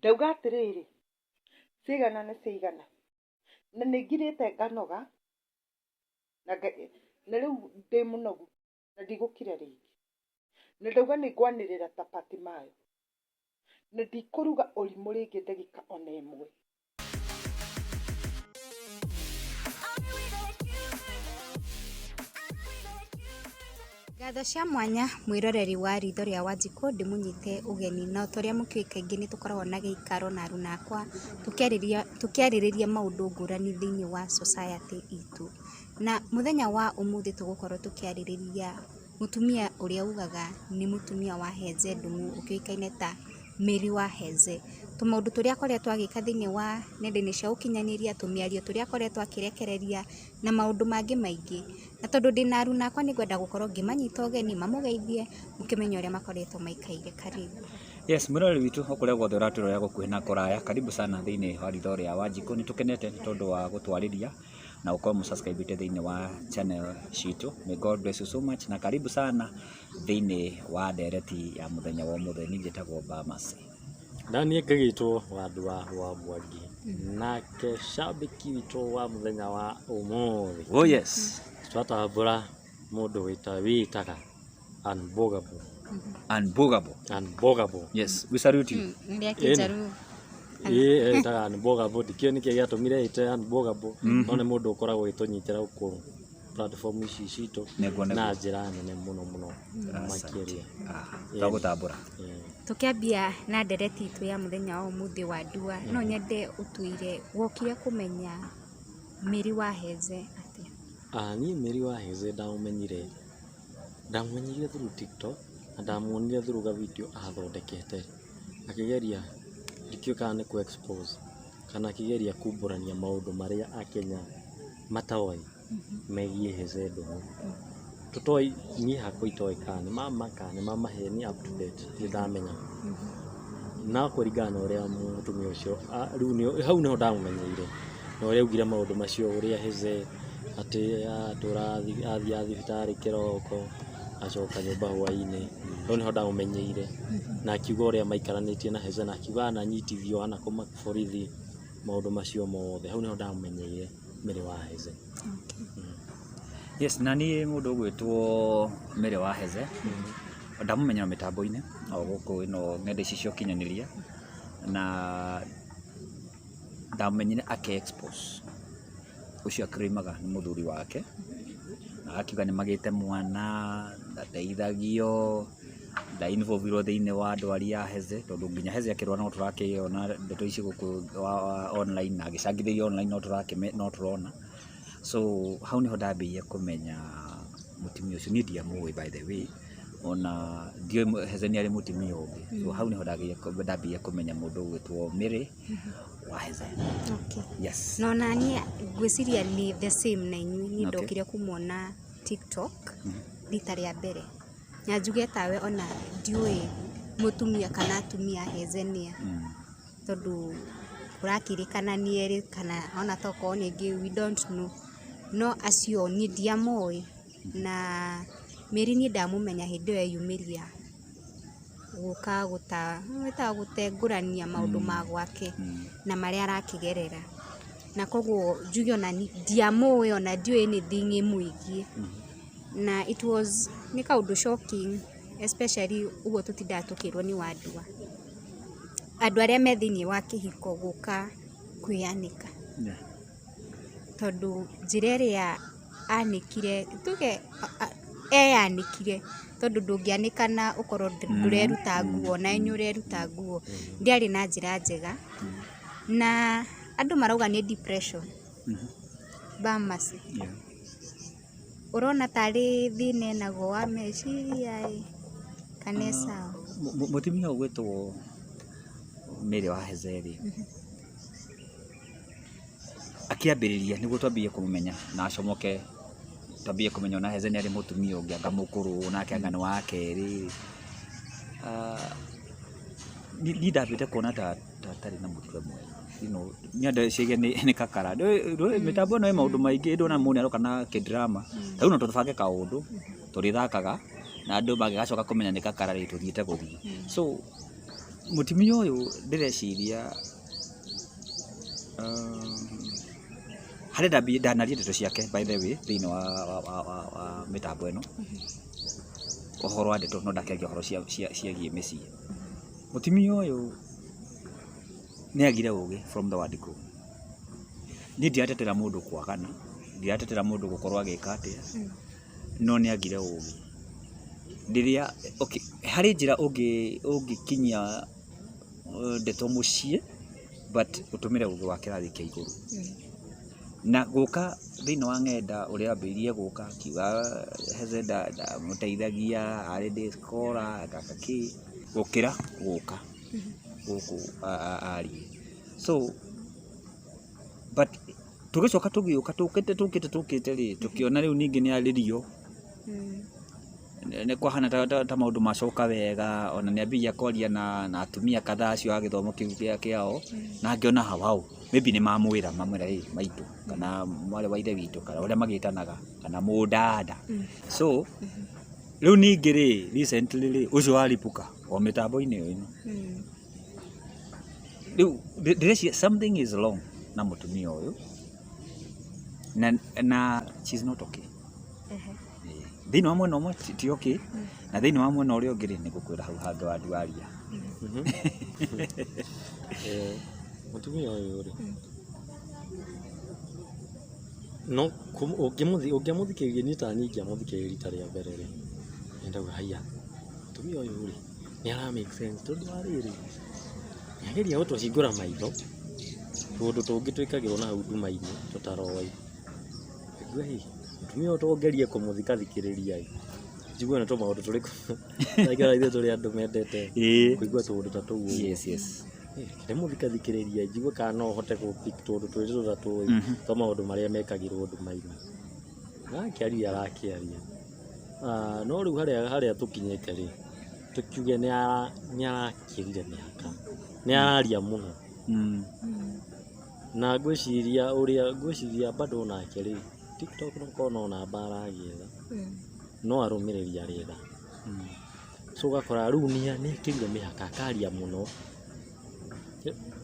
Ndauga atiriri cigana nĩ cigana na nĩ ngirĩte nganoga na rĩu ndĩ mũnogu na ndigũkira rĩngĩ na ndauga nĩ ngwanĩrĩra ta Patimayo na ndikũruga ũrimũ rĩngĩ ndagĩka ona ĩmwe. Ngatho cia mwanya mwiroreri wa ritho rĩa Wanjikũ ndimunyite ugeni na toria mukiu kaingĩ nĩ tukoragwo na gĩikaro na aruna akwa tukiarĩrĩria maũndũ ngũrani thĩinĩ wa society itu. Na muthenya wa umuthi tugukorwo tukiarĩrĩria mutumia uria ugaga ni mutumia wa Heze Ndung'u ukiukaine ta Mary wa Heze. Tumaundu turia akoretwo agika thĩinĩ wa nenda-inĩ cia ũkinyanĩria, tumiario turia akoretwo akirekereria na maundu mangi maingi. Na tondu ndina aruna akwa ni ngwenda gukorwo ngimanyita ugeni mamugeithie mukimenya uria makoretwo maikaire. Karibu. Yes, mwiroreri witu okuria guothe uraturora gukuhi na kuraya, karibu sana thiini wa ritho ria Wanjikũ. Ni tukenete tondu wa gutwariria na ukorwo musubscribe thiini wa channel citu. May God bless you so much na karibu sana thiini wa ndereti ya muthenya wa umuthi. Ni njitagwo Bamasi na niĩ ngagĩtwo Wandua wa Mwangi nake shabiki witũ wa muthenya wa umuthi. Oh yes, twatambũra mũndũ wĩtaga Unbogable. Unbogable. Yes, we salute you. Ĩtaga Unbogable, ndikĩũĩ nĩkĩĩ gĩatũmire ĩte Unbogable, no nĩ mũndũ ũkoragwo ũtũnyitĩra gũkũ platform ici citũ na njĩra nene mũno makĩria. Twagũtambũra tukiambia na ndereti itu ya muthenya wa umuthi Wandua, no nyende utuire wokire kumenya Mary wa Heze atia? Niĩ Mary wa Heze ndamumenyire through TikTok na ndamuonire through ga video athondekete akigeria ndikĩũĩ kana nĩ ku expose kana akigeria kumbũrania maũndũ marĩa Akenya mataoĩ megiĩ Heze Ndung'u. Tutoi niĩ hakwa itoĩ kana nĩ mamaka nĩ mamaheni up to date nĩ ndamenya na kũringana na ũrĩa mũtumia ũcio rĩu hau nĩho ndamumenyeire na ũrĩa augire maũndũ macio ũrĩa Heze atĩ athiĩ thibitarĩ kĩroko acoka nyũmba hwaĩ-inĩ. Hau nĩho ndamumenyeire na akiuga ũrĩa maikaranĩtie na Heze na akiuga ananyitithio anakoma borithi maũndũ macio mothe. Hau nĩho ndamumenyeire Mary wa Heze. Yes, na niĩ mũndũ ũgwĩtwo Mary wa Heze ndamũmenya mĩtambo-inĩ o gũkũ ĩno nenda ici cia ũkinyanĩria na ndamũmenyire ake-expose ũcio akĩrĩmaga nĩ mũthuri wake na akiuga nĩ magĩte mwana ndateithagio ndainvolvirwo thĩinĩ wa ndwari ya Heze tondũ nginya Heze akĩrwara no tũrakĩona ndeto ici gũkũ online na agĩcangithĩrio online no tũrona. So hau niho ndambĩrĩirie kũmenya mutumia ũcio. Niĩ ndiamũĩ by the way, ona ndiũĩ Heze nĩ arĩ mutumia ũngĩ. So hau niho ndambĩrĩirie kũmenya mũndũ ũgwĩtwo Mary wa Heze. Okay. Yes. No na niĩ ngwĩciria ni the same na inyuĩ. Niĩ ndokire kumuona TikTok rita rĩa mbere na njuge tawe ona ndiũĩ mutumia kana atumia Heze nĩa tondũ kurakirikana nĩ erĩ kana ona toko ningĩ we don't know. No acio niĩ ndiamũĩ na Mary niĩ ndamũmenya hĩndĩ ĩyo eyumĩria gũka gũtengũrania maũndũ ma gwake na marĩa arakĩgerera. Na koguo njuge ona ndiamũĩ ona ndiũĩ anything ĩmwĩgiĩ na it was nĩ kaũndũ shocking especially ũguo tũtindaga tũkĩrwo nĩ Wandua andũ arĩa me thĩinĩ wa kĩhiko gũka kwĩyanĩka tondũ njĩra ĩrĩa anĩkire tuge eyanĩkire tondũ ndũngĩanĩkana ũkorwo ndũreruta nguo na inyuĩ ũreruta nguo ndiarĩ na njĩra njega na andũ marauga nĩ depression. Bamasi urona tarĩ thĩna enaguo wa meciria kana sawa? Mutumia ũgwĩtwo Mary wa Heze rĩ akiambĩrĩria nĩguo twambĩrĩrie kũmũmenya na acomoke twambĩrĩrie kũmenya ona Heze nĩ arĩ mutumia ũngĩ anga mũkũrũ nake anga nĩ wa kerĩ. Niĩ ndambĩte kuona ta tarĩ na mũtwe mwega nyenda ciege nĩ kakara mĩtambo ĩno ĩ maũndũ maingĩ ndona mũndũ aroka na kĩdrama rĩu no tũbange kaũndũ tũrĩthakaga na andũ magĩgacoka kũmenya nĩ kakara rĩ tũthiĩte gũthiĩ. So mutimia uyu ndireciria harenda ndanaria ndeto ciake by the way thiini wa mitambo ino uhoro wa ndeto no ndakiaria uhoro ciagie micii mutimia uyu ni agire ugi from the word go ni ndiatetera mundu kwagana ndiatetera mundu gukorwo agika atia no ni agire ugi ndiria okay hari njira ungikinyia ndeto mucii but utumire ugi wa kirathi kia iguru na guka thiini wa ng'enda uria ambirie guka kiuga Hezenda muteithagia ari Discola gakaki gukira guka guku ari so but tugicoka tugiuka tukite ri tukiona riu ningi ni aririo ne kwa hana ta maundu macoka wega ona ni ambia kwaria na atumia kadhaa acio agithomo kiu kiao na ngiona hawau maybe ni mamwira maitu kana mwale wa ithe witu kana uria magitanaga kana mudada so riu ningi ri recently ri ucio aripuka o mitambo-ini ino riu direci something is wrong na mutumia uyu na she's not okay thiini wa mwena umwe ti okay na thiini wa mwena uria ungi ni gukwira hau handu wa ndwaria mutumia uyu ri no ungimuthikiriria ni ta nyingi amuthikiriria rita ria mbere ri ndauga haya mutumia uyu ri ni ara make sense tondu wa riri yageria gutwahingura maitho tundu tungi twikagirwo na hau nduma-ini tutaroi ngua hi mutumia uyu tongerie kumuthikathikiriria njigua na to maundu turiku naikara ithe turi andu mendete kuigua tundu ta tuu yes muthikathikiriria njigua kana no hote ku pick tundu twitu ta tuu to maundu maria mekagirwo nduma-ini akiaria arakiaria no riu haria tukinyite ri tukiuge ni arakirire mihaka ni araria muno na ngwiciria bado nake ri TikTok no kono na bara agietha no arumiriria rietha so gakora riu ni akirire mihaka akaria muno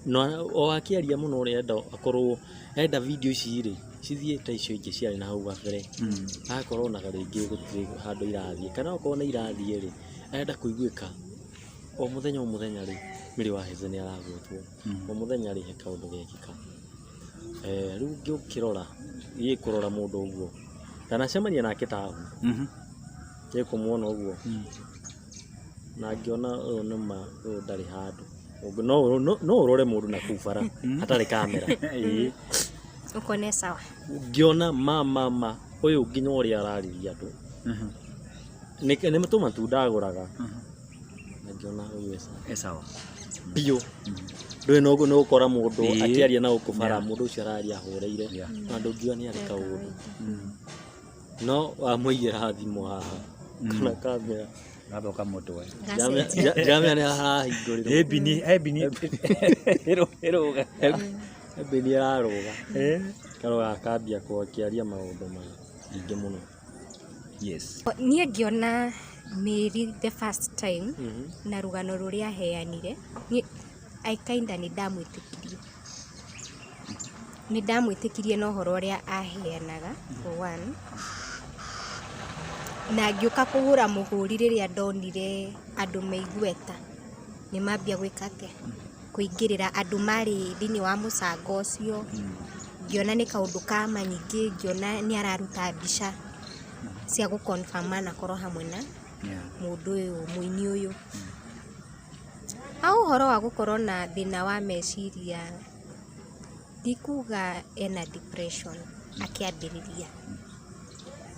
no o akiaria muno rienda akorwo enda video ici ri cithie ta icio ingi ciari na hau gabere akorwo na garingi gutiri handu irathie kana okorwo na irathie ri enda kuiguika o muthenya ri miri wa Heze ni aragwetwo o muthenya ri he kaundu gekika riu ngikirora kurora mundu uguo kana cemania nake tahu kumwona uguo na ngiona uyu nima uyu ndari handu no urore mundu na kubara atari kamera ukone sawa ngiona mama uyu nginya uria arariria andu ni mutuma tu ndaguraga na ngiona uyu sawa bio ndwe no ukora mundu akiaria na ukubara mundu ucio araria ahureire na ndungiwa ni ari kaundu no amwigira thimu haha kana kamera nathoka mutwe jamia ni arahingurira ebini eroga ebini araruga karoga akambia akiaria maundu maingi muno yes niĩ ngiona Mary the first time na rugano ruria aheanire I kinda ni ndamwitikirie na uhoro uria aheanaga for one na ngiuka kugura muhuri riria ndonire andu meigweta ni mambia gwika atia kuingirira andu mari thiini wa mucango ucio ngiona ni kaundu ka manyingi ngiona ni araruta mbica cia gukonfirma na korwo hamwe na mundu uyu muini uyu au horo wa gukorwo na thina wa meciria ndikuga ena depression akiambiriria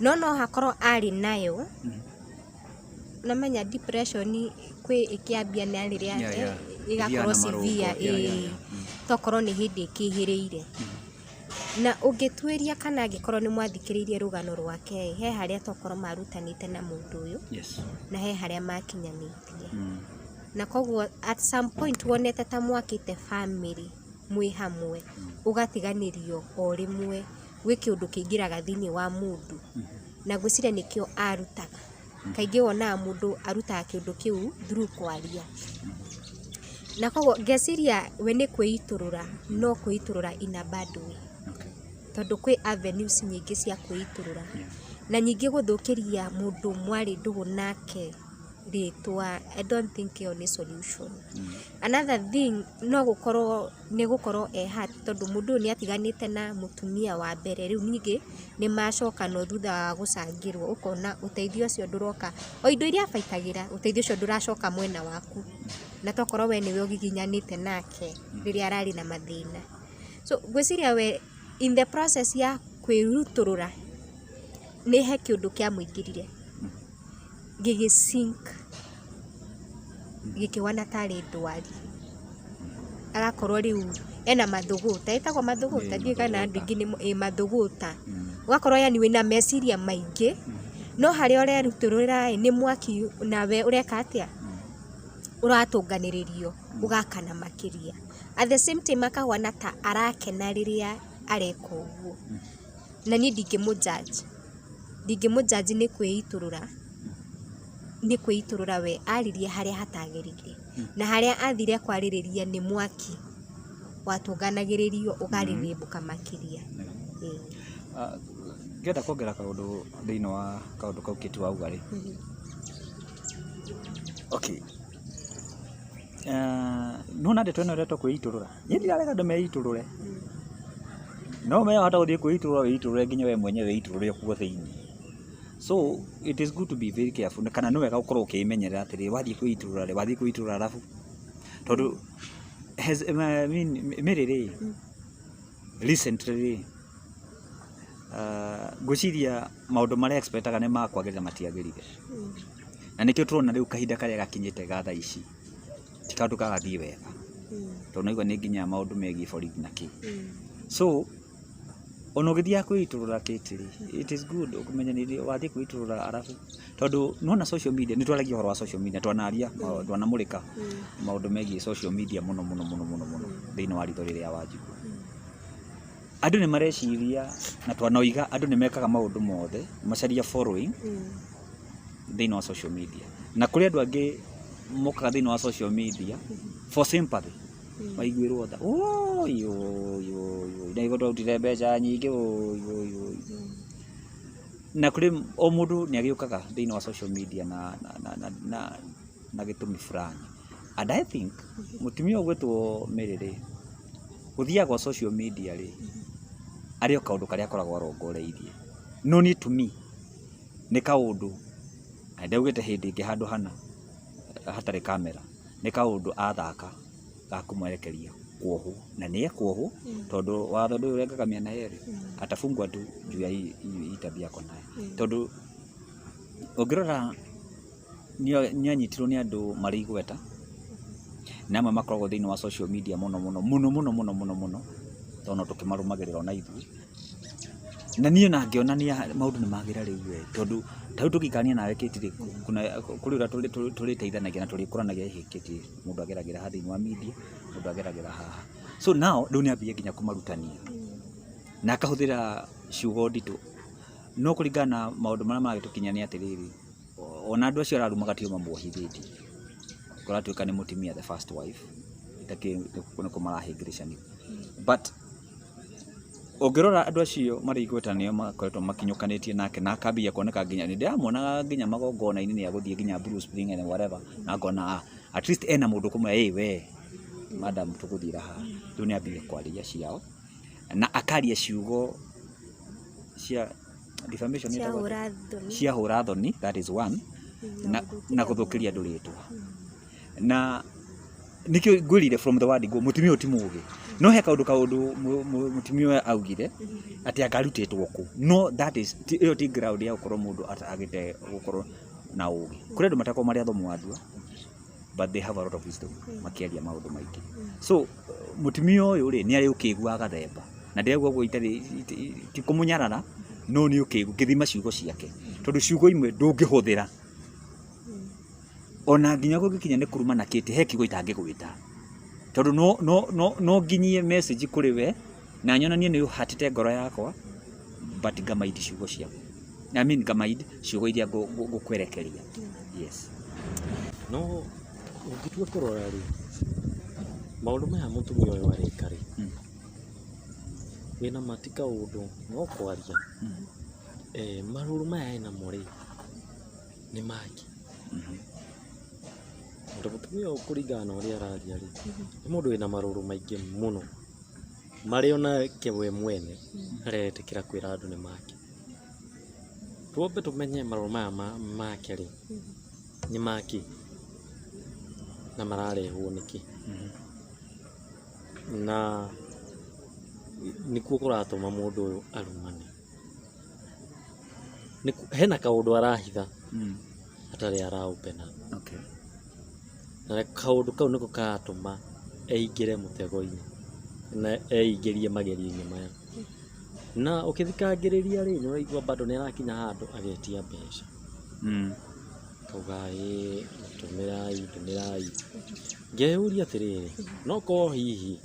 no hakorwo ari nayo namenya depression kwi ikiambia na riria igakorwo severe tokorwo ni hindi ikihiriire na ungitwiria kana angikorwo ni mwathikiririe rugano rwake he haria tokorwo marutanite na mundu uyu na he haria makinyanitie na koguo at some point wonete ta mwakite family mwi hamwe ugatiganirio o rimwe gwi kiundu kingiraga thiini wa mundu na gwiciria nikio arutaga kaingi wona mundu arutaga kiundu kiu through kwaria na koguo ngeciria we nĩ kwĩitũrũra no kwĩitũrũra in a bad way tondũ kwĩ avenues nyingĩ cia kwĩitũrũra na nyingĩ gũthũkĩria mũndũ mwarĩ ndũgũ nake rĩtwa. I don't think ĩyo nĩ solution. Another thing no gũkorwo hurt tondũ mũndũ ũyũ nĩ atiganĩte na mũtumia wa mbere, rĩu ningĩ nĩ macoka no thutha wa gũcangĩrwo ũkona ũteithio ũcio ndũroka, o indo iria abaitagĩra ũteithio ũcio ndũracoka mwena waku, na tokorwo we nĩwe ũgiginyanĩte nake rĩrĩa ararĩ na mathĩna. So ngwĩciria we in the process ya kwĩrutũrũra nĩ he kĩũndũ kĩa mũingĩrire gĩgĩsink gĩkĩwana tarĩ ndwari, agakorwo rĩu ena mathũgũta, ĩtagwo mathũgũta, ndiũĩ kana andũ aingĩ nĩ mathũgũta, ũgakorwo yani wĩna meciria maingĩ, no harĩa ũrerutũrũra nĩ mwaki nawe ũreka atĩa, ũratũnganĩrĩrio ũgakana makĩria. At the same time akahwana ta arakena rĩrĩa areka ũguo, na niĩ ndingĩmũjudge nĩ kwĩitũrũra we aririe harĩa hatagerire, na harĩa athire kwarĩrĩria nĩ mwaki watũnganagĩrĩrio ũgarĩrĩmbũka makĩria. Ngenda kuongerera kaũndũ thĩinĩ wa kaũndũ kau kĩtu wauga rĩ. Okay. Nona ndeto ĩno ĩretwo kwĩitũrũra, niĩ ndirarega andũ meitũrũre, no mehota gũthiĩ kwĩitũrũra wĩitũrũre nginya we mwenyewe wĩitũrũre kuo thĩinĩ. So it is good to be very careful, kana nĩ wega gũkorwo ũkĩmenyerera atĩrĩ wathiĩ kwĩitũrũra arabu tondũ merĩrĩ recently ngwĩciria maũndũ marĩa expectaga nĩ makwagĩrĩra matiagĩrire, na nĩkĩo tũrona rĩu kahinda karĩa gakinyĩte ga thaa ici ti kaũndũ kagathiĩ wega tondũ naigua nĩ nginya maũndũ megiĩ borithi na kĩ. So ona ũgĩthiaga kwĩitũrũra kĩtĩrĩ, it is good ũkũmenya nĩ wathiĩ kwĩitũrũra arabu tondũ nona social media, nĩ twaragia ũhoro wa social media, twanamũrĩka maũndũ megiĩ social media mũno thĩinĩ wa ritho rĩrĩa Wanjikũ. Andũ nĩ mareciria na twanoiga andũ nĩ mekaga maũndũ mothe macaria following thĩinĩ wa social media, na kũrĩ andũ angĩ mokaga thĩinĩ wa social media for sympathy, maiguĩrwo tha na igũtũrutire mbeca nyingĩ na kũrĩ o mũndũ nĩ agĩũkaga thĩinĩ wa social media na gĩtũmi fulani. And I think mũtumia ũgwĩtwo Mary gũthiaga kwa social media rĩ arĩ o kaũndũ karĩa akoragwo arongoreirie, no need to me nĩ kaũndũ ndaugĩte hĩndĩ ĩngĩ handũ hana hatarĩ kamera nĩ kaũndũ athaka ga kũmwerekeria kuohwo, na nĩ ekuohwo tondũ watho ndũyũ ũrengaga mĩena yerĩ, atafungwa tu juu ya hii tabia yako nayo. Tondũ ũngĩrora nĩ anyitirwo nĩ andũ marĩ igweta na amwe makoragwo thĩinĩ wa social media mũno tondũ tũkĩmarũmagĩrĩra ona ithuĩ, na niĩ ona ngĩonania maũndũ nĩ magĩra rĩu we tondũ ta tũgĩkania nawe kĩtire kũrĩ ũrĩa tũrĩteithanagia na tũrĩkũranagia kĩtire, mũndũ ageragĩra ha thĩinĩ wa media, mũndũ ageragĩra haha. So now rĩu nĩ ambie nginya kũmarutania na akahũthĩra ciugo nditũ, no kũringana na maũndũ marĩa magĩtũkinya nĩ atĩrĩrĩ, ona andũ acio araruma gatio mamuohithĩtie kũratuĩka nĩ mũtumia the first wife, itakĩ nĩ kũmarahĩngĩrĩcania. But ũngĩrora andũ acio marĩ igweta nĩo makoretwo makinyũkanĩtie nake na akambia kuoneka nginya nĩ ndĩramuonaga nginya magongona-inĩ nĩ agũthiĩ nginya Bruce Springsteen and whatever, na ngona at least ena mũndũ kũmwe we madam tũgũthiĩra haha. Rĩu nĩ ambia kwarĩria ciao na akaria ciugo cia defamation cia hũra thoni, that is one, na gũthũkĩria andũ rĩtwa. Na nikio ngwĩrire from the word go mũtumia ti mũũgĩ, no he kaũndũ mũtumia augire atĩ akarutĩtwo kũ, no that is ĩyo ti ground ya gũkorwo mũndũ agĩte gũkorwo na ũũgĩ. Kũrĩ andũ matakorwo marĩ athomu andũ, but they have a lot of wisdom makĩaria maũndũ maingĩ. So mũtumia ũyũ rĩ nĩ arĩ ũkĩigua agathemba, na ndĩrauga ũguo ti kũmũnyarara, no nĩ ũkĩigua gĩthima ciugo ciake, tondũ ciugo imwe ndũngĩhũthĩra ona nginya gũgĩkinya nĩ kuruma na kĩtĩ he kiugo itangĩgwĩta, tondũ no nginyie message kũrĩ we na nyonanie nĩ ũhatĩte ngoro yakwa, but ngamaidi ciugo ciaku, I mean ngamaidi ciugo iria ngũkwerekeria. Yes, no ũngĩtua kũrora rĩ maundu maya mutumia uyu areka ri wina matika undu no kwaria maruru maya ena mo ri ni maki mutumia ukuringana na uria araria ri ni mundu wina maruru maingi muno mari ona kewe mwene aretikira kwira andu ni maki tuombe tumenye maruru maya make ri ni maki na mararehwo niki na nikuo kuratuma mundu uyu arumane hena kaundu arahitha atari araupena na kaundu kau niko karatuma eigire mutego-ini na eigirie magerio-ini maya na ukithikangiriria ri ni uraigua bado ni arakinya handu agetia mbeca kauga tumirai ngeuria atiriri no ko hihi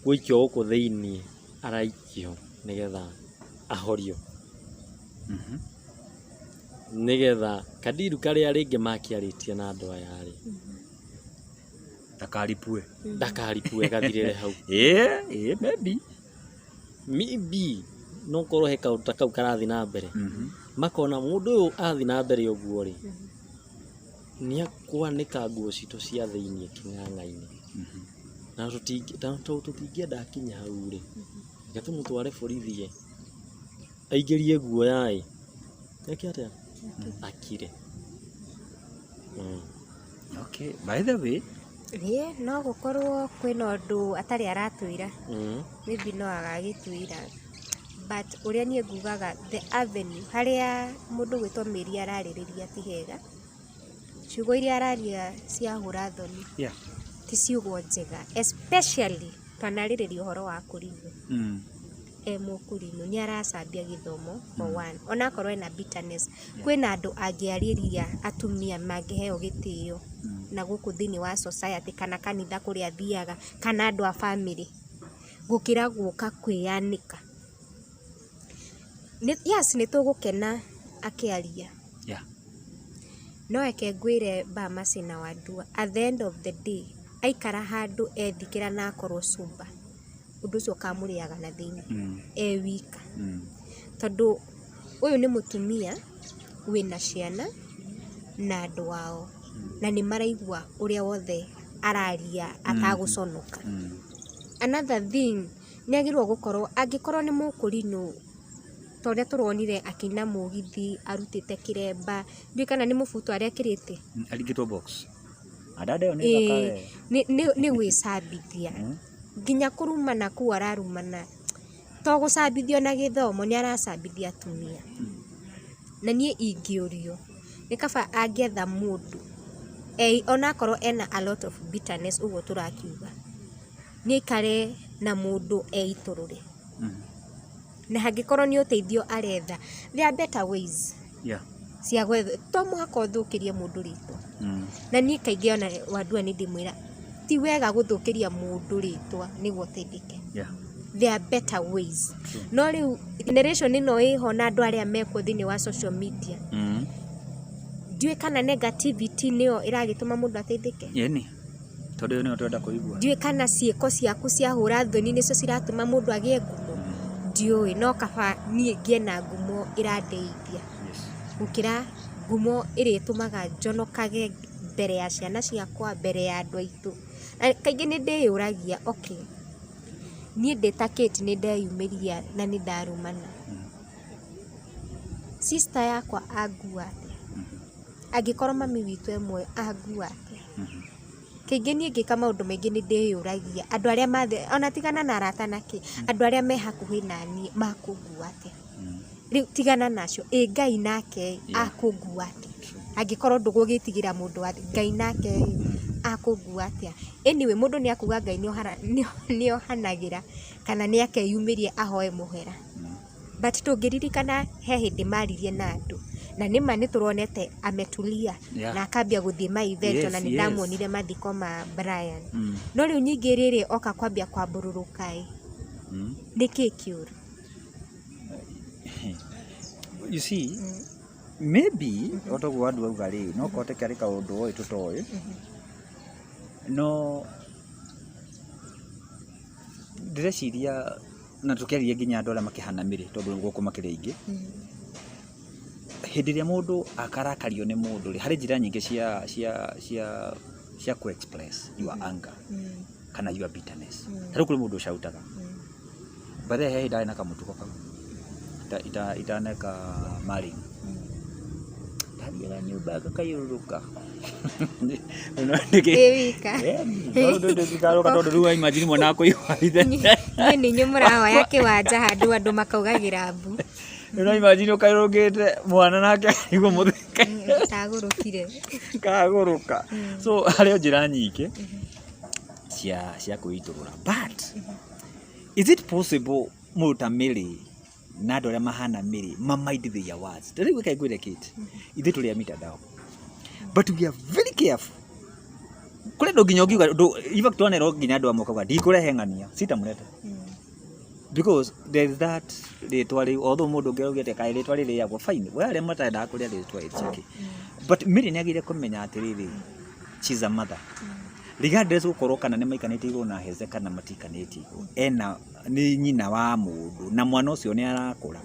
guikio guku thiini araikio nigetha ahorio nigetha kadiru karia ringi makiaritie na andu aya ri ndakaripue gathirire hau maybe no korwo he kaundu kau karathi na mbere makona mundu uyu athi na mbere uguo ri ni akwanika nguo citu cia thiini king'ang'a-ini na tutingienda akinya hau ri reke tumutware borithi aingirie guoya eke atia akire okay by the way no gukorwo kwina undu atari aratwira maybe no agagitwira but uria nie ngugaga the avenue haria mundu gwitwo Mary araririria ti hega ciugo iria araria cia hura thoni ti ciugo njega especially twanaririria uhoro wa kuringo mukurino ni aracambia githomo for one ona korwo ena bitterness kwina andu angiariria atumia mangiheo gitio na guku thini wa society kana kanitha kuria thiaga kana andu a family gukira guka kwianika yes ni tugukena akiaria no eke ngwire Mbamasi na Wandua at the end of the day aikara handu ethikira na akorwo cumba undu ucio kamuriaga na thiini wika tondu uyu ni mutumia wina ciana na andu wao na ni maraigua uria wothe araria ataguconoka another thing ni agirwo gukorwo angikorwo ni mukurino toria turonire akina mugithi arutite kiremba ndi kana ni mubuto aria kirite aringitwo box adade oni bakawe ni wisabithia nginya kurumana ku ararumana to gucabithio na githomo ni aracabithia atumia na nie ingiurio ni kaba angietha mundu ona korwo ena a lot of bitterness ugo turakiuga ni kare na mundu eiturure na hangikorwo ni uteithio aretha there are better ways cia gwetha to muhaka uthukirie mundu ritwa na ni kaingi ona Wandua ni ndimwira ti wega guthukiria mundu ritwa niguo teithike there are better ways no riu generation ino iho na andu aria meko thini wa social media ndiwe kana negativity niyo iragituma mundu ateithike yeni tondu ni twenda kuigua ndiwe kana ciiko ciaku cia hura thoni nicio ciratuma mundu agie ngumo ndiwe no kaba nie ngie na ngumo iradeithia gukira ngumo iritumaga njonokage mbere ya ciana ciakwa mbere ya andu aitu kaingi ni ndiyuragia okay nie ndita Kate ni ndeyumiria na ni ndarumana sister yakwa angua angikorwo mami witu emwe angua kaingi nie ngika maundu maingi ni ndiyuragia andu aria mathe ona tigana na arata naki andu aria me hakuhi nani makungua atia riu tigana nacio Ngai nake akungua atia angikorwo ndugugitigira mundu Ngai nake akungua atia anyway mundu ni akuga Ngai ni ohanagira kana ni akeyumirie ahoe muhera but tungiririkana he hindi maririe na andu na nima ni turonete ametulia na akambia guthie ma event na ni ndamuonire mathiko ma Brian no riu nyingi riri oka kwambia kwambururuka niki kiuru you see maybe otogu Wandua ugari no kote kari kaundu oi tutoy no ndireciria na tukiaria nginya andũ arĩa makĩhana mĩrĩ tondũ gũkũ makĩrĩ aingĩ hĩndĩ ĩrĩa mũndũ akarakario nĩ mũndũ rĩ harĩ njĩra nyingĩ cia ku express your anger kana your bitterness tarĩu kũrĩ mũndũ ũcautaga baadaye he hĩndĩ arĩ na kamũtugo kau itaneka mari ndarĩra nyũmba gakayũrũka tondũ rĩu imagine mwana akũihwaithe nĩ nyũmũra ya kĩwanja handũ andũ makaugagĩra mbu no imagine ũkayũrũkĩte mwana nake igua mũtheka tagũrũkire kagũrũka so harĩ njĩra nyingĩ cia kwĩitũrũra but is it possible mũndũ ta Mary na andũ arĩa mahana Mary mind their words rĩu wĩkaiguĩre kĩte ithuĩ tũrĩ a mitandao but we are very careful kũrĩ ndũ nginya ũngiuga in fact tuonero nginya andũ amwe kauga ndikũrehe ng'ania sitamũrete because there is that rĩtwa rĩu although mũndũ ũngĩ augĩte kaĩ rĩtwa rĩrĩagwo fine we arĩa matendaga kũrĩa rĩtwa it's okay but Mary nĩagĩrĩire kũmenya atĩrĩrĩ she's a mother regardless gũkorwo kana nĩ maikanĩtie igũrũ na Heze kana matikanĩtie igũrũ ena nĩ nyina wa mũndũ na mwana ũcio nĩ arakũra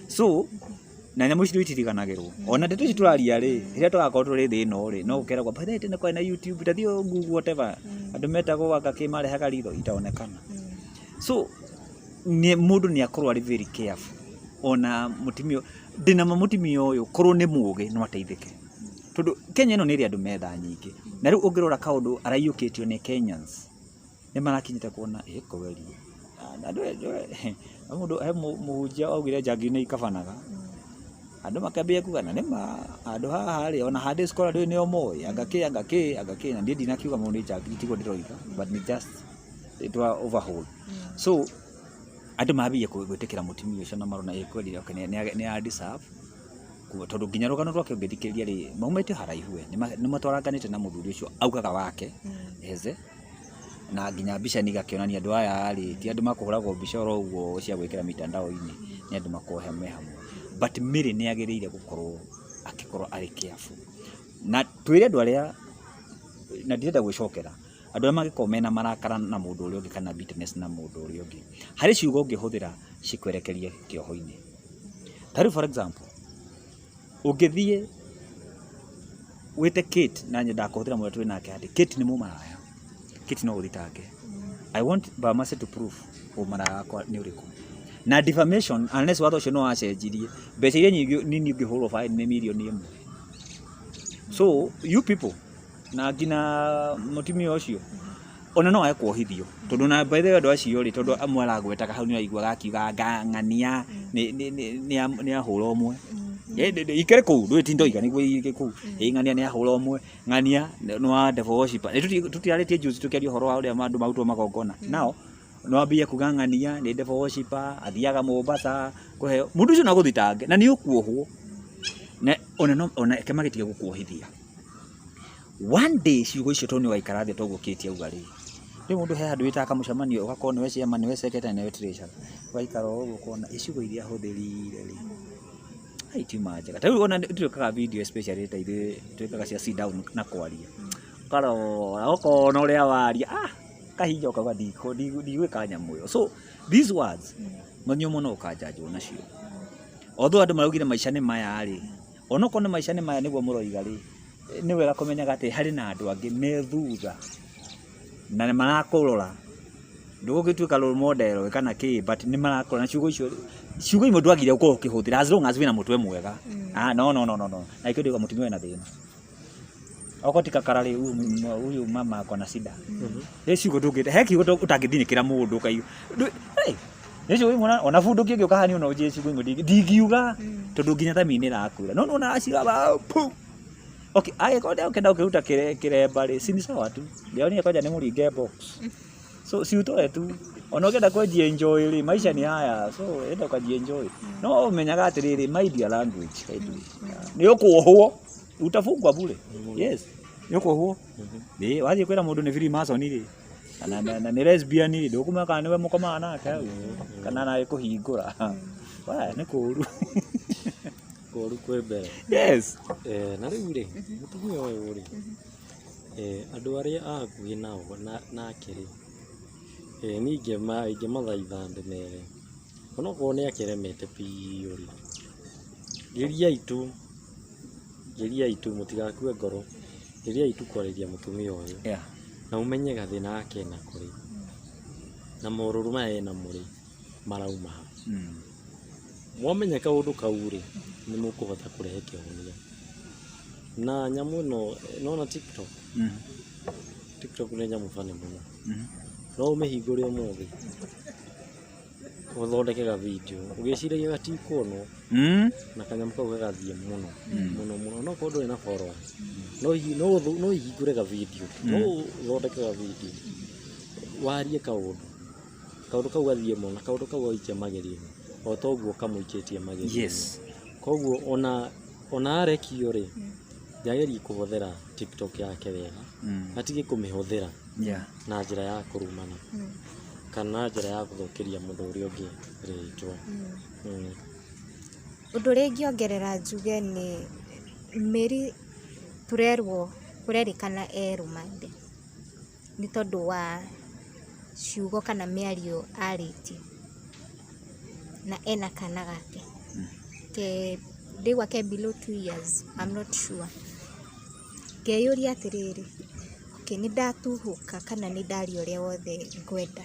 so na nyamũ ici itiriganagĩrwo ona ndeto ici tũraria rĩ rĩrĩa tũgakorwo tũrĩ thĩ ĩno rĩ no ũkeragwo by the way tene kwa na YouTube tathio Google whatever andũ metagwo waka kĩmarehaga ritho itaonekana so mũndũ nĩ akorwo arĩ very careful ona mũtumia ndĩna mũtumia ũyũ korwo nĩ mũũgĩ no ateithĩke tondũ Kenya ĩno nĩ ĩrĩ andũ metha nyingĩ na rĩu ũngĩrora kaũndũ araiyũkĩtio nĩ Kenyans nĩ marakinyĩte kuona kweli andũ mũndũ he mũhunjia augire njagi nĩ ikabanaga andũ makambia kugana nĩma andũ haha rĩ ona handĩ skola ndũĩ nĩo moĩ angakĩ na ndiĩ ndinakiuga mũndũ njagi tigo ndĩroiga but ni just it was overhaul so andũ mambia gwĩtĩkĩra mũtumia ũcio na marona kweli nĩ a deserve tondũ nginya rũgano rwake ũngĩthikĩrĩria rĩ maumĩte haraihu nĩ matwaranganĩte na mũthuri ũcio augaga wake Heze na nginya mbica nĩ igakĩonania andũ aya rĩ ti andũ makũhũragwo mbica oro ũguo cia gwĩkĩra mitandao-inĩ nĩ andũ makohe me hamwe but Mary nĩ agĩrĩire gũkorwo arĩ careful na twĩre andũ arĩa na ndirenda gwĩcokera andũ arĩa mangĩkorwo mena marakara na mũndũ ũrĩa ũngĩ kana bitterness na mũndũ ũrĩa ũngĩ harĩ ciugo ũngĩhũthĩra cikwerekerie kĩoho-inĩ tarĩu for example ũngĩthiĩ wĩte Kate na nyenda kũhũthĩra mũndũ twĩ nake atĩ Kate nĩ mũmaraya Kate no ũthitange I want Bamase to prove ũmaraya wakwa nĩ ũrĩkũ na defamation unless watho ũcio no wacenjirie mbeca iria nini ũngĩhũrwo fine nĩ mirioni ĩmwe so you people na nginya mũtumia ũcio ona no akuohithio tondũ na by the way andũ acio rĩ tondũ amwe aragwetaga hau nĩ aigua gakiuga ng'ania nĩ ahũra ũmwe ikere kũu ndũĩ tindoiga nĩguo ike kũu ng'ania nĩ ahũra ũmwe ng'ania nĩ wa devil worshipper tũtiarĩtie juice tũkĩaria ũhoro wa ũrĩa andũ marutwo magongona nao no ambie kuga ng'ania nĩ devil worshipper athiaga Mombasa kũheo mũndũ ũcio no gũthitange na nĩ ũkuohwo na ona kemagetige gũkuohithia one day ciugo icio tondũ nĩ waikara thĩ togũkĩtie auga rĩ rĩu mũndũ he handũ wĩtaga kamũcemanio ũgakorwo nĩwe ciama nĩwe secretary nĩwe treasurer waikara ũguo ũkona iciugo iria hũthĩrire rĩ haitiuma njega ta rĩu ona twĩkaga video especially ta ithuĩ twĩkaga cia sit down na kwaria ũkarora ũkona ũrĩa waria kahinja ũkauga ndigwĩka nyamũ ĩyo so these words manyo mũno ũkanjanjwo nacio although andũ maraugire maica nĩ maya rĩ ona ũkona maica nĩ maya nĩguo mũroiga rĩ nĩ wega kũmenyaga atĩ harĩ na andũ angĩ me thutha na nĩ marakũrora ndũgũgĩtuĩka role model kana kĩ but nĩ marakũrora na ciugo imwe ndwagire gũkorwo ũkĩhũthĩra as long as wĩna mũtwe mwega no na ikĩndĩ kwa mũtumia wĩna thĩna okotika kararĩ huyu mama akona shida ciugo ndũngĩte he kiugo ũtangĩthinikĩra mũndũ kaigua nĩcio wĩmona ona bundu kĩngĩ ũkahani ona ũnjie ciugo imwe ndingiuga tondũ nginya thamini ĩrakũra no ona acira okay agĩkorwo ũkenda ũkĩruta kĩremba rĩ si sawa tu leo ni kwaja nĩ mũringe box so si utoe tu ona ũkenda kwenjia enjoy rĩ maisha ni haya so enda kwenjia enjoy no ũmenyaga atĩrĩrĩ my dear language nĩ ũkuohwo utafungwa bure yes nĩ ũkuohwo wathiĩ kwĩra mũndũ nĩ free mason rĩ na nĩ lesbian rĩ ndũkũmenya kana nĩwe mũkomaga nake kana nawe kũhingũra nĩ kũũru kũũru kwĩ mbere yes na rĩu rĩ mũtumia ũyũ rĩ andũ arĩa akuhĩ nao nake rĩ Ningĩ mathaitha ndĩmere onokorwo nĩ akĩremete biũ rĩ, geriai tu mũtigakue ngoro, geriai tu kwarĩria mũtumia ũyũ na ũmenye gathĩna gake ena kũrĩ na morũrũ maya ena mũrĩ marauma ha. Mwamenya kaũndũ kau rĩ nĩ mũkũhota kũrehe kĩhonia. Na nyamũ ĩno nona TikTok nĩ nyamũ bane mũno. No ũmĩhingũre ũmũthĩ ũthondeke ga video ũgĩciragia gatikuonwo na kanyamũ kau gagathiĩ mũno mũno. No korwo ndũrĩ na followers no ihingũre ga video, no ũthondeke ga video warie kaũndũ kau gathiĩ mũno, na kaũndũ kau gaikia magerio-inĩ o ta ũguo kamũikĩtie magerio-inĩ. Koguo ona arekio rĩ nĩagerie kũhũthĩra TikTok yake wega, atige kũmĩhũthĩra na njĩra ya kũrumana kana njĩra ya gũthũkĩria mũndũ ũrĩa ũngĩ rĩtwa. Ũndũ ũrĩa ingĩongerera njuge nĩ Mary kũrerĩkana rumande nĩ tondũ wa ciugo kana mĩario arĩtie na ena kana gake ndĩgwa ke below 2 years, I'm not sure. Ngeyũria atĩrĩrĩ, nĩ ndatuhũka kana nĩ ndaria ũrĩa wothe ngwenda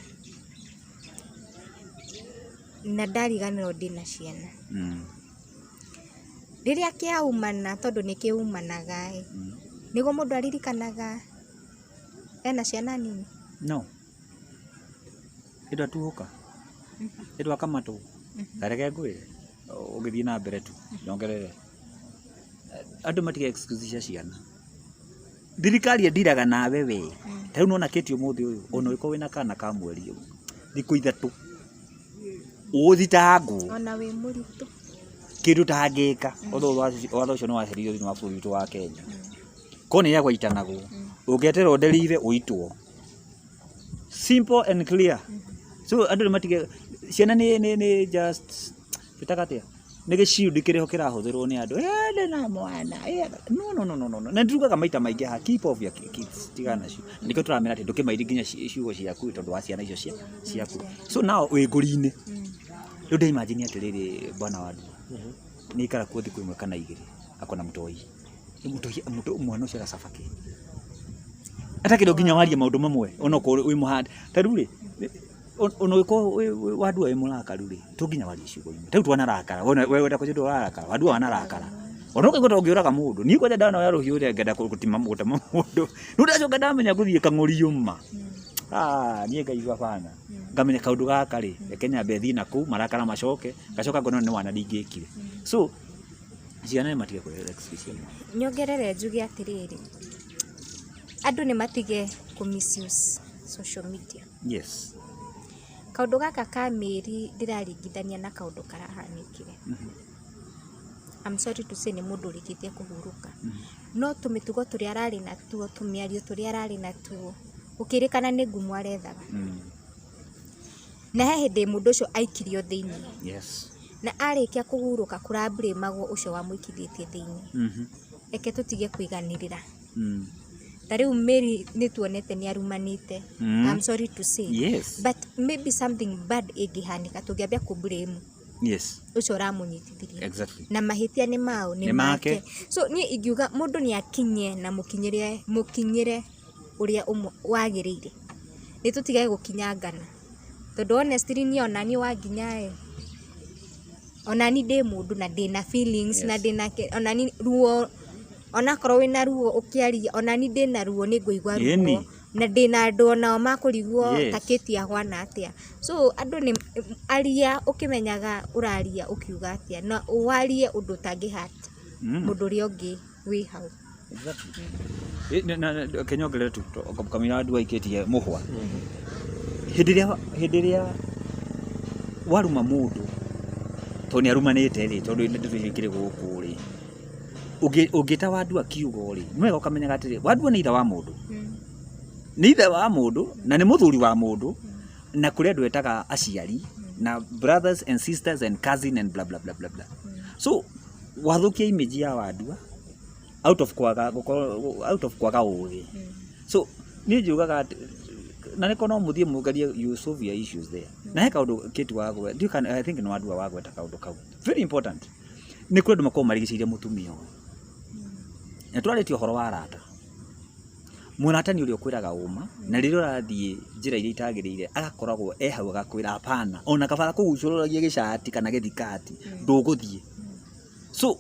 na ndariganĩrwo ndĩna ciana. Rĩrĩa kĩaumana tondũ nĩ kĩumanaga nĩguo mũndũ aririkanaga ena ciana nini? No. Ĩndũ atuhũka ĩndũ akamatũ tareke ngwĩre ũgĩthiĩ na mbere tu nyongerere andũ matige excuse cia ciana. Thirikari endiraga nawe we ta rĩu nona kĩti ũmũthĩ ũyũ ona ũko wĩna kana ka mweri ũyũ thikũ ithatũ ũthitangwo ona wĩ mũritũ kĩndũ tangĩka watho ũcio nĩ waherio thĩinĩ wa bũrũri witũ wa Kenya. Ko nĩ yagwaitanagwo ũngĩeterwo nderire ũitwo, simple and clear. So andũ nĩ matige ciana nĩ just bitagatĩa nĩ gĩciudi kĩrĩho kĩrahũthĩrwo nĩ andũ ndĩna mwana no na ndugaga maita maingĩ ha keep off your kids tigana cio nĩkĩo tũramera atĩ ndũkĩmairi nginya ciugo ciaku tondũ wa ciana icio ciaku. So now wĩ ngũri-inĩ rĩu nda imagine atĩrĩrĩ bwana wa ndua nĩ ikara kuo thikũ ĩmwe kana igĩrĩ akona mũtoi mwana ũcio agacabake atakĩrwo nginya warie maũndũ mamwe onokorwo wĩ mũhandi ta rĩu rĩ ono iko wadu wa mũrakaru rĩ tũnginya warie ciugo imwe rĩu twanarakara wewe wenda kũcindwo warakara wadu wanarakara ono kĩgota ũngĩũraga mũndũ niĩ kwenda ndana ya rũhiũ rĩa ngenda gũtima mũndũ nĩ ndacoka ndamenya gũthiĩ kang'oriuma niĩ ngaigua bana ngamenya kaũndũ gaka rĩ Kenya bethi na kũu marakara macoke gacoka ngono nĩ wana ndingĩkire. So ciana nĩ matige kwĩrera excuse nyongerere njuge atĩrĩrĩ andũ nĩ matige misuse social media. Yes. Kaũndũ gaka ka Mary ndĩraringithania na kaũndũ karahanĩkire. I'm sorry to say nĩ mũndũ ũrĩkĩtie kũhurũka. No tũmĩtugo tũrĩa ararĩ natuo, tũmĩario tũrĩa ararĩ natuo ũkĩrĩkana nĩ ngumu arethaga. Na he hĩndĩ mũndũ ũcio aikirio thĩinĩ. Yes. Na arĩkia kũhurũka kũrablĩmagwo ũcio wamũikithĩtie thĩinĩ. Reke tũtige kũiganĩrĩra. Ta rĩu Mary nĩ tuonete nĩ arumanĩte. I'm sorry to say. Yes. But maybe something bad ĩngĩhanĩka tũngĩambia kũblame. Yes. Ũcio ũramũnyitithirie. Exactly. Na mahĩtia nĩ mao nĩ make. So niĩ ingiuga mũndũ nĩ akinye na mũkinyĩre ũrĩa wagĩrĩire. Nĩ tũtige gũkinyangana. Tondũ honestly niĩ ona niĩ wanginya ona niĩ ndĩ mũndũ na ndĩna feelings na ndĩna ona niĩ ruo ona korwo wĩna ruo ũkĩaria ona niĩ ndĩna ruo nĩ ngũigua ruo na ndĩna andũ onao makũrigwo takĩti ahwana atĩa. So andũ nĩ aria ũkĩmenyaga ũraria ũkiuga atĩa na warie ũndũ ũtangĩhata mũndũ ũrĩa ũngĩ wĩ hau. Na kenyongerere tu kamira andũ aikĩtie mũhwa hĩndĩ ĩrĩa waruma mũndũ to nĩ arumanĩte rĩ tondũ ndĩrĩkire gũkũ rĩ ũngĩta wandu akiugo rĩ nĩ wega ũkamenyaga atĩrĩ wandu nĩ ithe wa mũndũ nĩ ithe wa mũndũ na nĩ mũthuri wa mũndũ na kũrĩa andũ etaga aciari na brothers and sisters and cousin and blah blah blah blah blah. So wathukia image ya wandu out of kwaga ũthĩ. So niĩ njugaga na niko no muthie mugarie you solve your issues there na he kaundu kitu wagwe I think no andu wagwe ta kaundu kau very important ni kwendu makoma marigicirie mutumia na twaretio horo wa rata murata ni uri okwiraga uma na riro rathie njira iria itagirire agakoragwo hau agakwira hapana ona kabara kugucururagia gicati kana githikati nduguthie so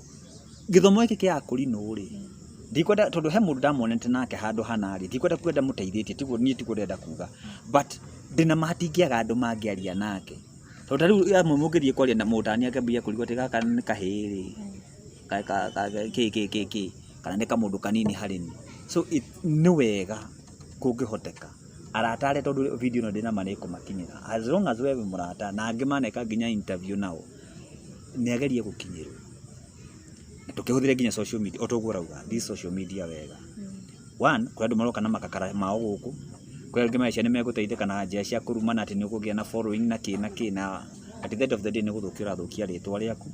githomo iki kia akuri no ri ndikwenda tondu he mundu ndamonete nake handu hanari ndikwenda muteithĩtie tiguo nie tikwenda kuga but ndina mahatingiaga andu mangiaria nake tondu riu amwe mungirie kwaria na mutani akambia kurigwo tika kana kahiri kana nĩ kamundu kanini harĩni so nĩ wega kũngĩhoteka aratare tondu video no ndina mane kumakinyira as long as wewe murata na angĩ maneka nginya interview nao nĩ agerie gukinyirwo tukihũthĩre nginya social media otogurauga this social media wega one kwa andu maroka na makakara mao guku kwa angĩ maisha nĩ megũteithĩka na njĩra cia kũrumana atĩ nĩ ũkũgĩa na following na kĩ at the end of the day nĩ gũthũkĩra thũkia rĩtwa rĩaku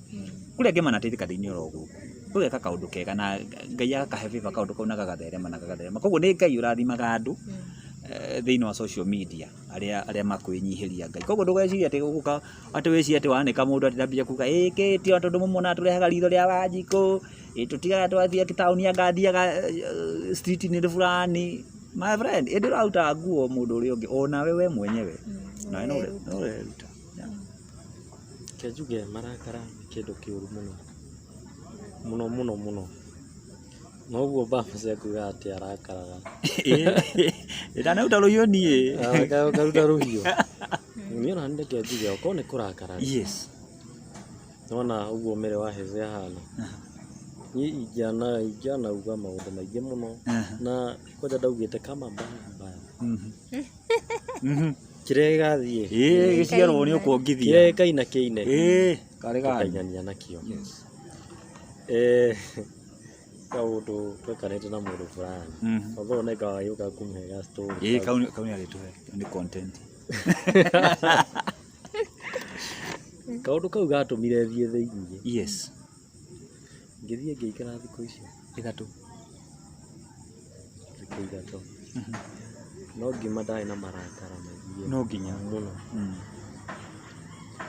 kũrĩa angĩ manateithĩka thĩinĩ oro guku ũgeka kaũndũ kega na Ngai agakahe favor kaũndũ kau na gagatherema koguo nĩ Ngai ũrathimaga andũ thĩinĩ wa social media arĩa makwĩnyihĩria Ngai koguo ndũgecirie atĩ gũka atĩ wĩcirie atĩ wanĩka mũndũ atĩ ndambia kuga kĩtio tondũ mũmona tũrehaga ritho rĩa Wanjikũ tũtigaga twathiĩ taũni ya ngathiaga street ni fulani my friend ĩndĩ ũraruta nguo mũndũ ũrĩa ũngĩ onawe we mwenyewe nawe no ũreruta Kejuge marakara kĩndũ kĩũru mũno noguo baba ciakuga atĩ arakaraga ndanaruta rũhiũ niĩ akaruta rũhiũ niona nĩ Kejuge okorwo nĩ kũrakara yes nona ũguo mere wa heze hana niĩ ingĩana uga maũndũ maingĩ mũno na kwenda ndaugĩte kama mbaya kĩrĩa gĩgathiĩ gĩciarwo nĩ ũkuongithia kaina kĩine karĩ kainania nakĩo kaũndũ twekanĩte na mũndũ fulani although nĩ kawagĩũka kũmũhega story kau nĩ arĩtũhe nĩ content kaũndũ kau gatũmire thiĩ thĩinĩ yes ngĩthiĩ ngĩikara thikũ icio ithatũ no ngiuma ndarĩ na marakara maingĩ no nginya mũno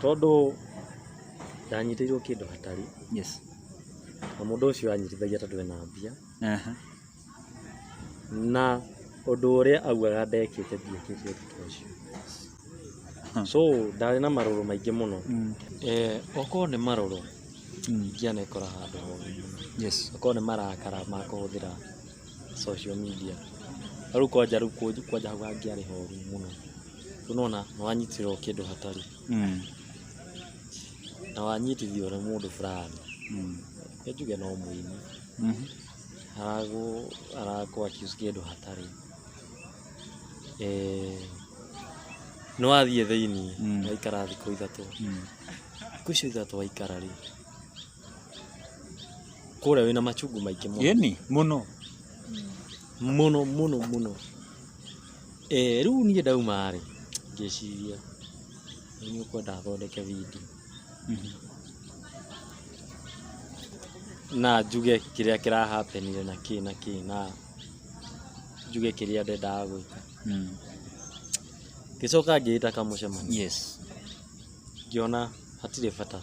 tondũ ndanyitĩirwo kĩndũ hatarĩ yes na mũndũ ũcio anyitithagia tondũ ena mbia na ũndũ ũrĩa augaga ndekĩte ndiekĩte ũndũ ũcio so ndarĩ na marũrũ maingĩ mũno okorwo nĩ marũrũ ingĩanekora handũ horu yes okorwo nĩ marakara ma kũhũthĩra social media rĩu kwanja hau hangĩarĩ horu mũno tunaona nĩ wanyitirwo kĩndũ hatarĩ na wanyitithio nĩ mũndũ fulani Kejuge no mũini arakũ accuse kĩndũ hatarĩ nĩ wathiĩ thĩinĩ waikara thikũ ithatũ thikũ icio ithatũ waikara rĩ kũrĩa wĩna machungu maingĩ mũno mũno rĩu niĩ ndauma rĩ ngĩciria nĩ ũkwenda thondeke video na njuge kĩrĩa kĩrahapenire na kĩ na njuge kĩrĩa ndendaga gwĩka ngĩcoka ngĩĩta kamũcemanio yes ngĩona hatirĩ bata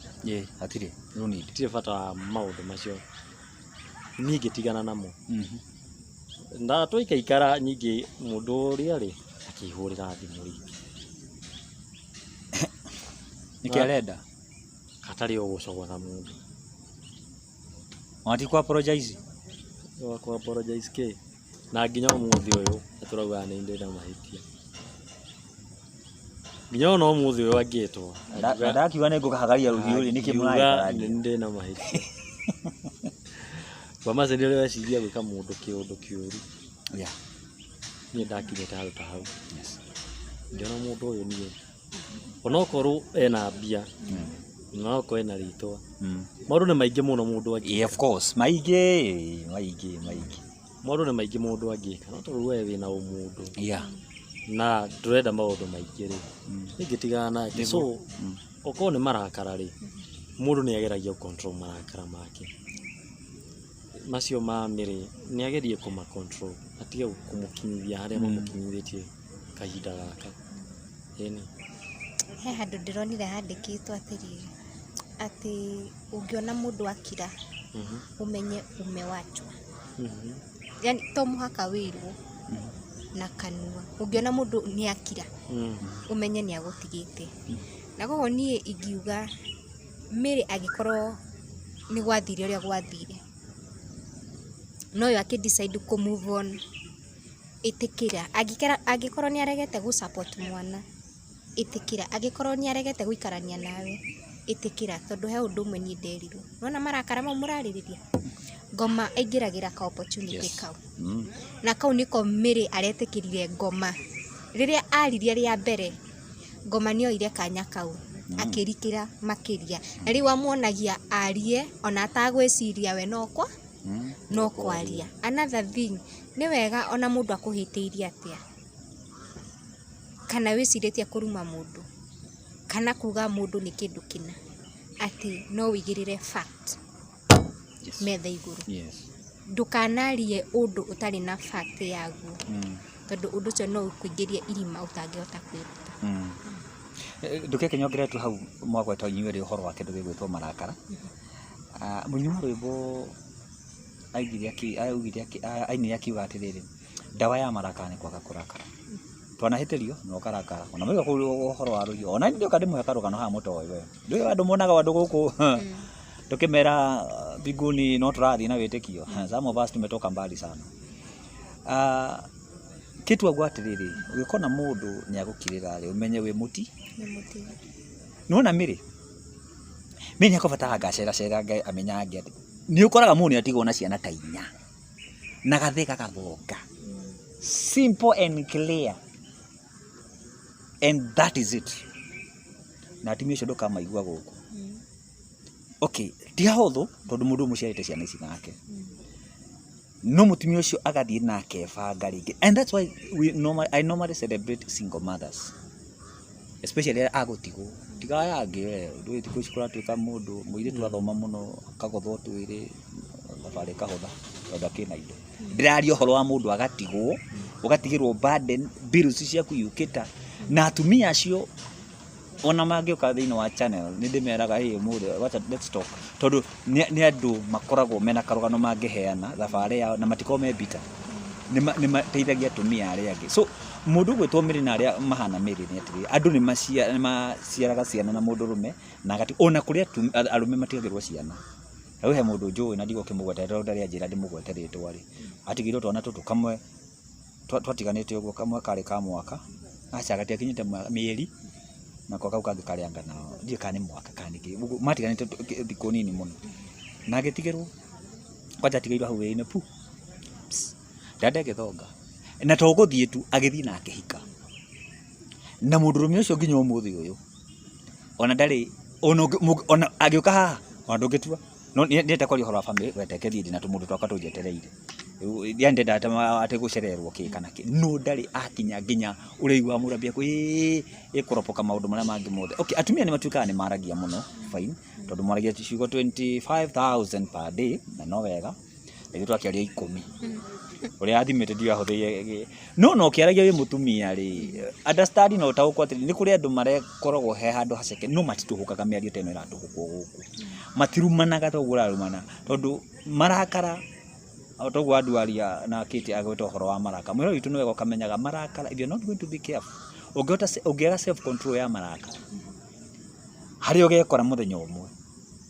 hatirĩ bata wa maũndũ macio niĩ ngĩtigana namo ndatũikaikara nyingĩ mũndũ ũrĩa rĩ akĩhũrĩra thimũ rĩngĩ nĩkĩ arenda hatarĩ ũgũcogotha mũndũ wati ku apologize kĩ na nginya ũmũthĩ ũyũ atũrauga nĩ ndĩ na mahĩtia nginya ona ũmũthĩ ũyũ angĩtwo ndakiuga nĩ ngũkahagaria rũhiũ rĩ nĩkĩ mũraikara nĩ ndĩ na mahĩtia kwa macenio rĩa ciria gwĩka mũndũ kĩũndũ kĩũru niĩ ndakinyĩte handũ ta hau ngĩona mũndũ ũyũ niĩ onokorwo ena mbia no ko ena ritwa maũndũ nĩ maingĩ mũno mũndũ angĩka of course maingĩ maũndũ nĩ maingĩ mũndũ angĩka no tondũ we wĩna ũmũndũ na ndũrenda maũndũ maingĩ rĩ nĩngĩtigana nake so okorwo nĩ marakara rĩ mũndũ nĩ ageragia control marakara make macio ma mĩrĩ nĩ agerie kũma control atige kũmũkinyithia harĩa mamũkinyithĩtie kahinda gaka. Ĩni. He handũ ndĩronire handĩkĩtwo atĩrĩrĩ, atĩ ũngĩona mũndũ akira umenye umewachwa. Yani to mũhaka wĩrwo na kanua. Ũngĩona mũndũ nĩ akira umenye nĩ agũtigĩte. Na koguo niĩ ingiuga Mary agĩkorwo nĩ gwathire ũrĩa gwathire, no yo akĩdecide kũ move on, ĩtĩkĩra. Angĩkorwo nĩ aregete gũ support mwana, ĩtĩkĩra. Angĩkorwo nĩ aregete gũikarania nawe, ĩtĩkĩra. Tondũ he ũndũ ũmwe niĩ nderirwo, nona marakara mau mũrarĩrĩria, Ngoma aingĩragĩra ka opportunity kau. Na kau nĩko Mary aretĩkĩrire Ngoma. Rĩrĩa aririe rĩa mbere, Ngoma nĩoire kanya kau akĩrikĩra makĩria. Na rĩu amuonagia arie ona atagwĩciria we no kwaria. Another thing, nĩ wega ona mũndũ akũhĩtĩirie atĩa, kana wĩcirĩtie kũruma mũndũ, kana kuga mũndũ nĩ kĩndũ kĩna, atĩ no wĩigĩrĩre fact metha igũrũ. Ndũkanarie ũndũ ũtarĩ na fact yaguo, tondũ ũndũ ũcio no ũkũingĩrie irima ũtangĩhota kwĩruta. Ndũkeke nyongere tu hau mwagweta inyuĩ ũhoro wa kĩndũ gĩgwĩtwo marakara. Mũini wa rwĩmbo ainire akiuga atĩrĩrĩ, ndawa ya marakara nĩ kwaga kũrakara. Twanahĩtĩrio no karakara. Ona maiga kũrĩ ũhoro wa rũhiũ. Ona ndio kandĩ mũhe karũgano haha mũtoĩ we. Ndũĩ andũ monaga andũ gũkũ tukimera mbinguni no tũrathiĩ na wĩtĩkio. Some of us tumetoka mbali sana. Kitu agwa atĩrĩrĩ, ũgĩkona mũndũ nĩ agũkirĩra rĩ, ũmenye wĩ muti. Nona Mary nĩ akũbataga ngacera amenyange atĩ nĩ ũkoraga mũndũ nĩ atigwo na ciana ta 4 na gatheka gathonga. Simple and clear. And that is it. Na atimia ũcio ndũkamaigua gũkũ. Okay, ti hahũthũ tondũ mũndũ mũciarĩte ciana ici nake. No mutumia ũcio agathiĩ nake banga rĩngĩ. And that's why I normally celebrate single mothers. Especially agũtigwo. Tiga yange we, ndũĩ thikũ ici kũratuĩka mũndũ mũirĩtu athoma mũno akagothwo twĩrĩ thabarĩ kahũtha tondũ akĩna indo. Ndĩraria ũhoro wa mũndũ agatigwo, ũgatigĩrwo burden, bills ciaku yũkĩta, na atumia acio ona mangĩũka thĩinĩ wa channel nĩ ndĩmeraga hey mũndũ let's talk, tondũ nĩ andũ makoragwo mena karũgano mangĩheana thabarĩ yao na matiko mebita, nĩ mateithagia atumia arĩa angĩ. So mũndũ gwĩtwo Mary na arĩa mahana Mary nĩ atĩrĩrĩ, andũ nĩ maciaraga ciana na mũndũ rũme na agati ona kũrĩa arũme matigagĩrwo ciana. He mũndũ njũĩ na ndigwo kĩmũgwetera ndarĩa njĩra ndĩmũgwete rĩtwa rĩ, atigirwo twana tũtũ kamwe twatiganĩte ũguo, kamwe karĩ ka mwaka aca gatiakinyĩte mĩeri na kau kangĩ karĩanga nao ndiĩ kana nĩ mwaka kana kĩ ũguo matiganĩte thikũ nini mũno na agĩtigĩrwo kwanja atigĩirwo hau wĩra-inĩ pu ndande gĩthonga na to gũthiĩ tu agĩthiĩ na akĩhika na mũndũrũme ũcio nginya ũmũthĩ ũyũ ona ndarĩ ona agĩũka haha ona ndũngĩtua no nĩete kwaria ũhoro wa family weteke thiĩ na tũmũndũ twaka tũnjetereire ndenda atĩ gũcererwo kĩ kana kĩ no ndarĩ akinya nginya ũrĩigua mũrambia ĩkũropoka maũndũ marĩa mangĩ mothe. Okay, atumia nĩ matuĩkaga nĩ maragia mũno fine tondũ maragia ciugo 25,000 per day na no wega rĩu twakĩaria 10 ũrĩa athimĩte ndio ahũthĩie no kĩaragia wĩ mũtumia rĩ understand no taũkwo atĩ nĩ kũrĩ andũ marekoragwo he handũ haceke no matitũhũkaga mĩario teno ĩratũhũkwo gũkũ matirumanaga toguo ũrarumana tondũ marakara toguo andũ aria na kĩti agwĩta ũhoro wa marakara mwĩrĩ witũ nĩ wega ũkamenyaga marakara if you're not going to be careful ũngĩaga self control ya marakara harĩa ũgekora mũthenya ũmwe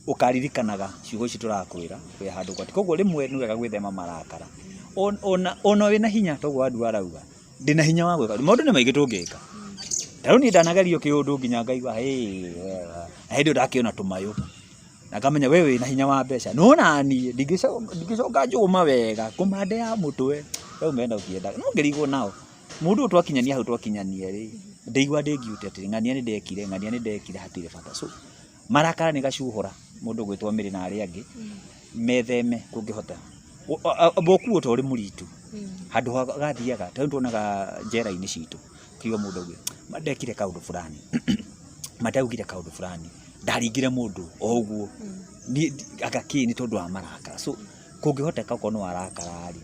ũkaririkanaga ciugo ici tũrakwĩra wĩ handũ kwati koguo rĩmwe nĩ wega gwĩthema marakara ona wĩna hinya toguo andũ arauga ndĩna hinya wa gwĩka maũndũ nĩ maingĩ tũngĩka rĩu niĩ ndanagerio kĩũndũ nginya ngaigua hĩndĩ ndakĩona tũmayũ na ngamenya wewe wĩna hinya wa mbeca no nani ndingĩcoka njũma wega kũmande ya mũtwe rĩu menda ũkĩenda no ngĩrigwo nao mũndũ twakinyania hau twakinyania rĩ ndaigua ndĩngiute atĩ ng'ania nĩ ndekire hatirĩ bata. So marakara nĩ gacuhũra mũndũ gwĩtwo Mary na arĩa angĩ metheme kũngĩhota bokuo to uri muritu handũ gathiaga tondũ tuonaga njera-inĩ citũ kiugo mũndũ ũguo mandekire kaũndũ fulani mataugire kaũndũ fulani ndaringire mũndũ o ũguo ni agakĩ ni tondũ wa marakara. So kũngĩhoteka ũkorwo nĩ warakara rĩ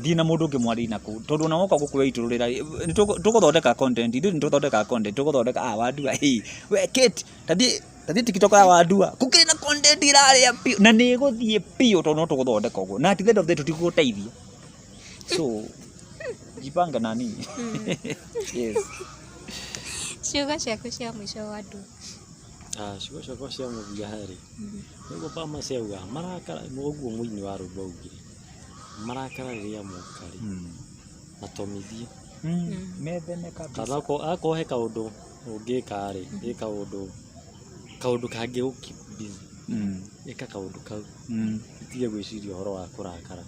thiĩ na mũndũ ũngĩ mwari na kũu tondũ ona woka gũkũ weitũrũrĩra tũgũthondeka content ithuĩ nĩ tũthondeka content tũgũthondeka Wandua we Kate tathiĩ TikTok ya Wandua kũkĩrĩ na content irarĩa piũ na nĩ ĩgũthiĩ piũ tondũ no tũgũthondeka ũguo na at the end of the day tũtigũgũteithia so jipanga na nini yes ciugo ciaku cia mũico Wandua. Ciugo ciakwa cia mũthia harĩ nĩguo Bamas auga marakara ũguo mũini wa rwĩmbo augire marakara rĩrĩa mokarĩ matomithie metheme kabisa kana akohe kaũndũ ũngĩka-rĩ ĩka kaũndũ kangĩ ũki busy ĩka kaũndũ kau itige gwĩciria ũhoro wa kũrakara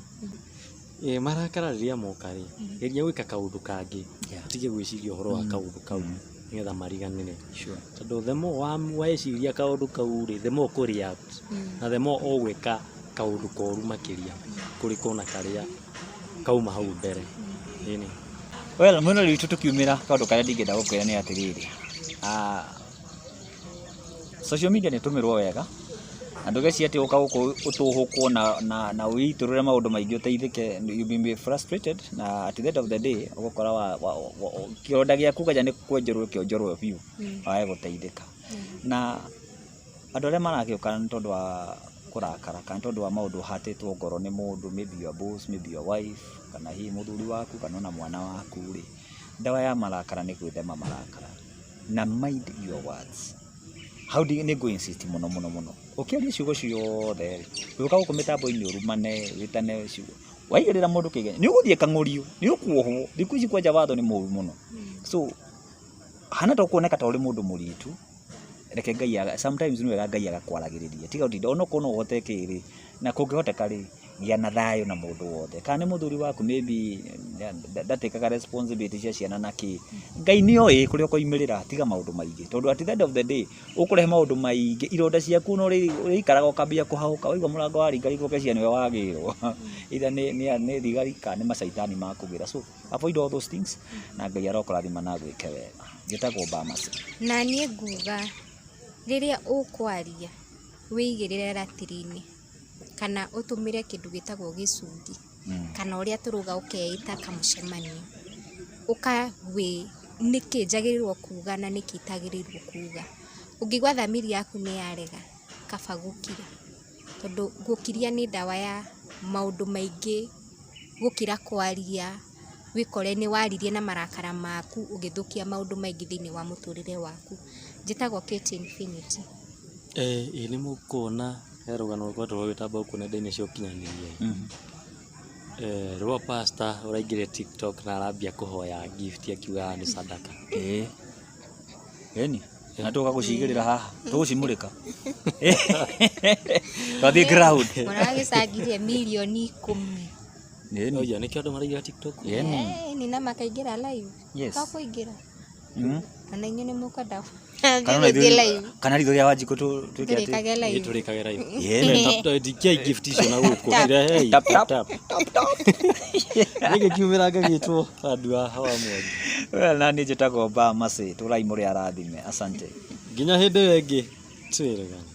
marakara rĩrĩa mokarĩ geria gwĩka kaũndũ kangĩ itige gwĩciria ũhoro wa kaũndũ kau nĩgetha mariganĩre tondũ the more weciria kaũndũ kau-rĩ the more kũ-react na the more ũgwĩka kaũndũ koru makĩria kũrĩ kona karĩa kauma hau mbere ĩni. Well, mwena witũ tũkiumĩra kaũndũ karĩa ndingĩenda gũkwĩra nĩ atĩrĩrĩ social media nĩ tũmĩrwo wega na ndũgeci atĩ ũka gũkũ ũtũhũkwo na ũitũrũre maũndũ maingĩ ũteithĩke you be frustrated na at the end of the day ũgũkora kĩronda gĩaku kaja nĩ kwenjerwo kĩonjerwo biũ wae gũteithĩka na andũ arĩa marakĩũka nĩ tondũ wa kũrakara kana tondũ wa maũndũ hatĩtwo ngoro nĩ mũndũ maybe your boss maybe your wife kana hihi mũthuri waku kana ona mwana waku rĩ ndawa ya marakara nĩ gwĩthema marakara na mind your words. How do you insist mũno ũkĩaria ciugo ciothe ũka gũkũ mĩtambo-inĩ ũrumane wĩtane ciugo waigĩrĩra mũndũ kĩgenya nĩ ũgũthiĩ kang'ũrio nĩ ũkuohwo thikũ ici kwanja watho nĩ mũru mũno so hana ta ũkuoneka ta ũrĩ mũndũ mũritu reke Ngai sometimes nĩ wega Ngai agakwaragĩrĩria tiga ũtinda ona ũkorwo no ũhote kĩrĩ na kũngĩhoteka rĩ gĩa na thayũ na mũndũ wothe kana nĩ mũthuri waku maybe ndatĩkaga responsibility cia ciana na kĩ Ngai nĩoĩ kũrĩa ũkoimĩrĩra tiga maũndũ maingĩ tondũ at the end of the day ũkũrehe maũndũ maingĩ ironda ciaku no ũrĩikaraga ũkambia kũhaũka waigua mũrango waringaringa ũkeciria nĩwe wagĩrwo either nĩ thigari kana nĩ macaitani makũgĩra so avoid all those things na Ngai arokũrathima na gwĩke wega gĩtagwo Bamas. Na niĩ nguga rĩrĩa ũkwaria wĩigĩrĩre ratiri-inĩ kana ũtũmĩre kĩndũ gĩtagwo gĩcungi kana ũrĩa tũruga ũkeita kamũcemanio ũkawĩ nĩkĩ njagĩrĩirwo kuga na nĩkĩ itagĩrĩirwo kuga ũngĩigua thamiri yaku nĩ yarega kaba gũkira tondũ gũkiria nĩ ndawa ya maũndũ maingĩ gũkira kwaria wĩkore nĩ waririe na marakara maku ũgĩthũkia maũndũ maingĩ thĩinĩ wa mũtũrĩre waku. Njĩtagwo Kate Infinity. Nĩ mũkuona he rũgano rwakwa rwĩtamba gũkũ nenda-inĩ cia ũkinyanĩria rwa pastor ũraingĩrire TikTok na arambia kũhoya gift akiuga nĩ sadaka eni na tũka gũcigĩrĩra haha tũgũcimũrĩka twathiĩ ground mũragĩcangirie milioni 10 oya nĩkĩo andũ maraingĩra TikTok nĩ na makaingĩra live kakũingĩra kana inyuĩ nĩ mũkwenda kana ritho rĩa Wanjikũ tũrĩkage live ndikia gift icio na gũkũ irehe tap nĩgĩkiumĩra ngagĩtwo handũ haha wa Mwangi. Well na niĩ njĩtagwo Bamas tũrai mũrĩ arathime asante nginya hĩndĩ ĩyo ĩngĩ twĩrĩgane.